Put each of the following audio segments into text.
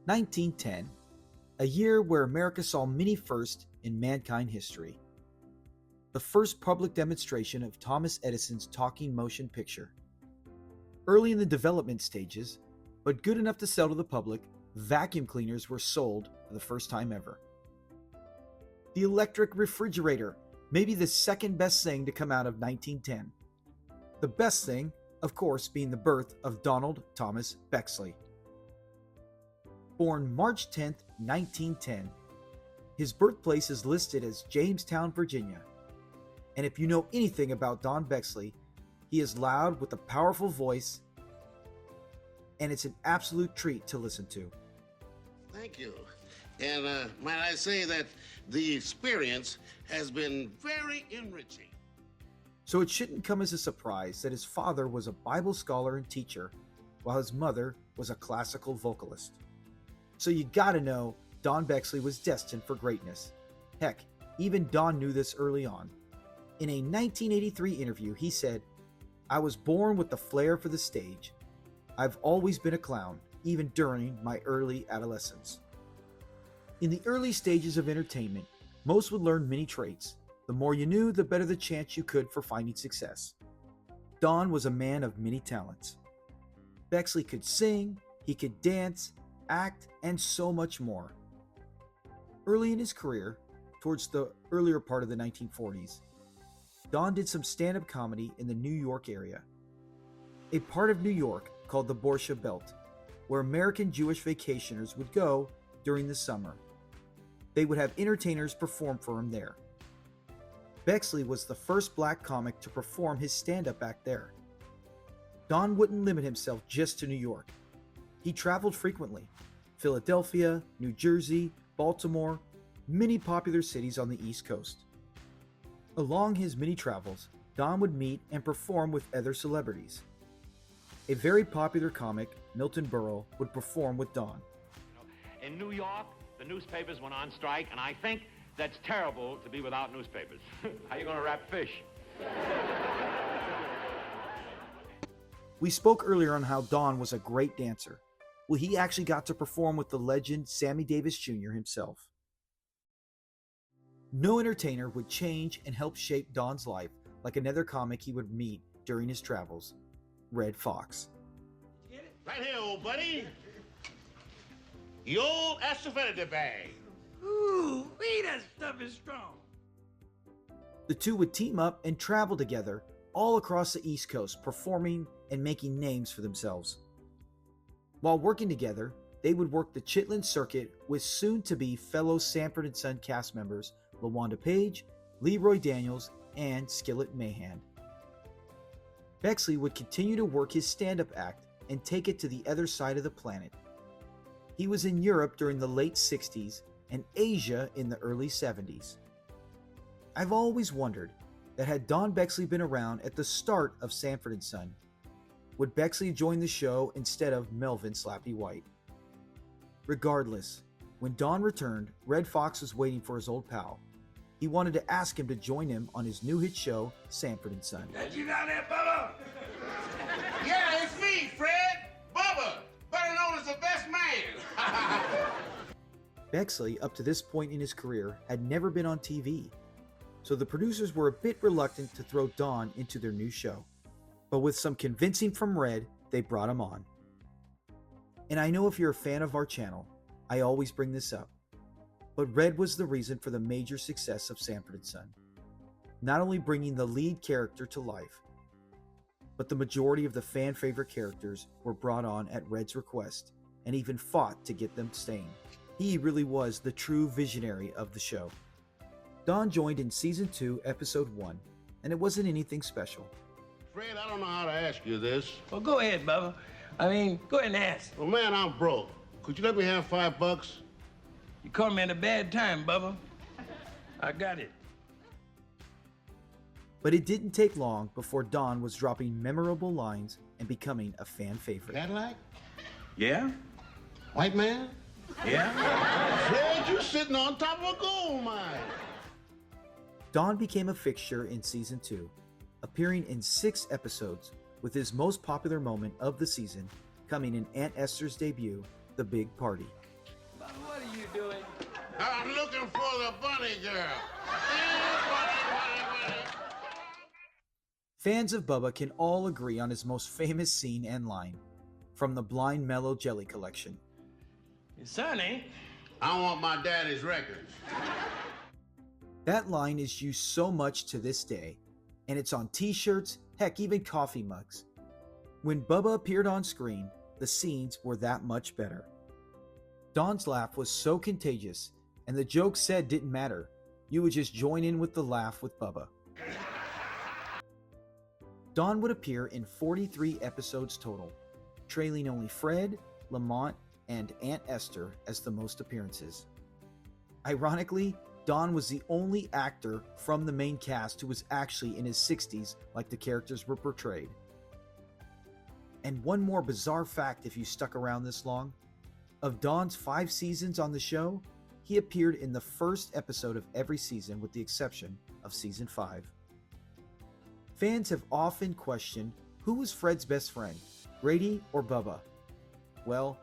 1910, a year where America saw many firsts in mankind history. The first public demonstration of Thomas Edison's talking motion picture. Early in the development stages, but good enough to sell to the public, vacuum cleaners were sold for the first time ever. The electric refrigerator, maybe the second best thing to come out of 1910. The best thing, of course, being the birth of Donald Thomas Bexley. Born March 10, 1910, his birthplace is listed as Jamestown, Virginia. And if you know anything about Don Bexley, he is loud with a powerful voice, and it's an absolute treat to listen to. Thank you. And might I say that the experience has been very enriching. So it shouldn't come as a surprise that his father was a Bible scholar and teacher, while his mother was a classical vocalist. So you gotta know Don Bexley was destined for greatness. Heck, even Don knew this early on. In a 1983 interview, he said, "I was born with the flair for the stage. I've always been a clown, even during my early adolescence." In the early stages of entertainment, most would learn many traits. The more you knew, the better the chance you could for finding success. Don was a man of many talents. Bexley could sing, he could dance, act, and so much more. Early in his career, towards the earlier part of the 1940s, Don did some stand-up comedy in the New York area, a part of New York called the Borscht Belt, where American Jewish vacationers would go during the summer. They would have entertainers perform for him there. Bexley was the first black comic to perform his stand-up act there. Don wouldn't limit himself just to New York. He traveled frequently: Philadelphia, New Jersey, Baltimore, many popular cities on the East Coast. Along his many travels, Don would meet and perform with other celebrities. A very popular comic, Milton Berle, would perform with Don. In New York, the newspapers went on strike, and I think that's terrible to be without newspapers. How you gonna wrap fish? We spoke earlier on how Don was a great dancer. Well, he actually got to perform with the legend Sammy Davis Jr. himself. No entertainer would change and help shape Don's life like another comic he would meet during his travels, Redd Foxx. Right here, old buddy. The old astaffetta bag. Ooh, that stuff is strong. The two would team up and travel together all across the East Coast, performing and making names for themselves. While working together, they would work the Chitlin circuit with soon-to-be fellow Sanford and Son cast members LaWanda Page, Leroy Daniels, and Skillet Mahan. Bexley would continue to work his stand-up act and take it to the other side of the planet. He was in Europe during the late 60s and Asia in the early 70s. I've always wondered that had Don Bexley been around at the start of Sanford and Son, would Bexley join the show instead of Melvin Slappy White? Regardless, when Don returned, Redd Foxx was waiting for his old pal. He wanted to ask him to join him on his new hit show, Sanford and Son. That you down there, Bubba? Yeah, it's me, Fred. Bubba, better known as the best man. Bexley, up to this point in his career, had never been on TV, so the producers were a bit reluctant to throw Don into their new show. But with some convincing from Redd, they brought him on. And I know if you're a fan of our channel, I always bring this up, but Redd was the reason for the major success of Sanford and Son. Not only bringing the lead character to life, but the majority of the fan favorite characters were brought on at Redd's request and even fought to get them staying. He really was the true visionary of the show. Don joined in Season 2, Episode 1, and it wasn't anything special. Fred, I don't know how to ask you this. Well, go ahead, Bubba. Go ahead and ask. Well, man, I'm broke. Could you let me have $5? You caught me at a bad time, Bubba. I got it. But it didn't take long before Don was dropping memorable lines and becoming a fan favorite. Cadillac? Yeah? White man? Yeah? Fred, you sitting on top of a gold mine. Don became a fixture in Season 2, appearing in 6 episodes, with his most popular moment of the season coming in Aunt Esther's debut, The Big Party. you doing? I'm looking for the bunny girl. Bunny. Fans of Bubba can all agree on his most famous scene and line from the Blind Mellow Jelly collection. Your son, eh? I want my daddy's records. That line is used so much to this day, and it's on t-shirts, heck, even coffee mugs. When Bubba appeared on screen, the scenes were that much better. Don's laugh was so contagious, and the jokes said didn't matter. You would just join in with the laugh with Bubba. Don would appear in 43 episodes total, trailing only Fred, Lamont, and Aunt Esther as the most appearances. Ironically, Don was the only actor from the main cast who was actually in his 60s like the characters were portrayed. And one more bizarre fact if you stuck around this long, of Don's 5 seasons on the show, he appeared in the first episode of every season with the exception of season 5. Fans have often questioned who was Fred's best friend, Grady or Bubba? Well,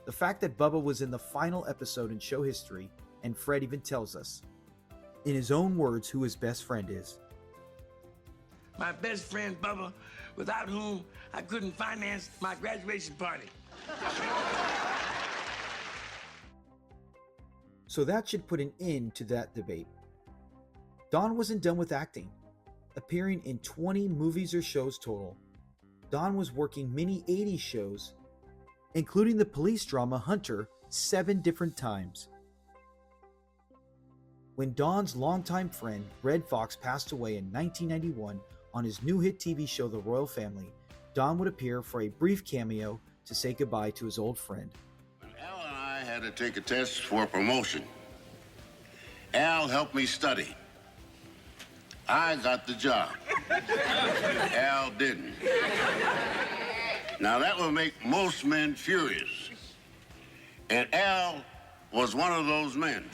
the fact that Bubba was in the final episode in show history, and Fred even tells us, in his own words, who his best friend is. My best friend, Bubba, without whom I couldn't finance my graduation party. So that should put an end to that debate. Don wasn't done with acting. Appearing in 20 movies or shows total, Don was working many 80s shows, including the police drama Hunter 7 different times. When Don's longtime friend Redd Foxx passed away in 1991 on his new hit TV show The Royal Family, Don would appear for a brief cameo to say goodbye to his old friend. When Al and I had to take a test for promotion, Al helped me study. I got the job. Al didn't. Now that would make most men furious. And Al was one of those men.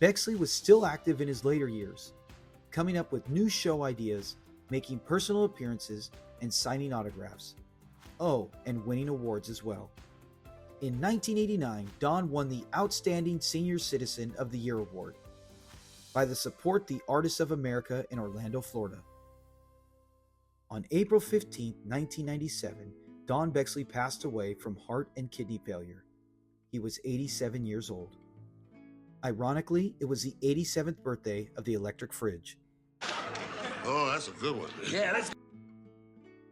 Bexley was still active in his later years, coming up with new show ideas, making personal appearances, and signing autographs. Oh, and winning awards as well. In 1989, Don won the Outstanding Senior Citizen of the Year award by the Support the Artists of America in Orlando, Florida. On April 15, 1997, Don Bexley passed away from heart and kidney failure. He was 87 years old. Ironically, it was the 87th birthday of the electric fridge. Oh, that's a good one. Yeah, let's...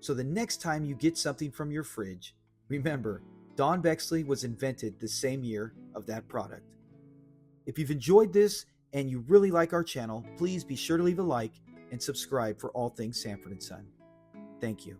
So the next time you get something from your fridge, remember, Don Bexley was invented the same year of that product. If you've enjoyed this and you really like our channel, please be sure to leave a like and subscribe for all things Sanford and Son. Thank you.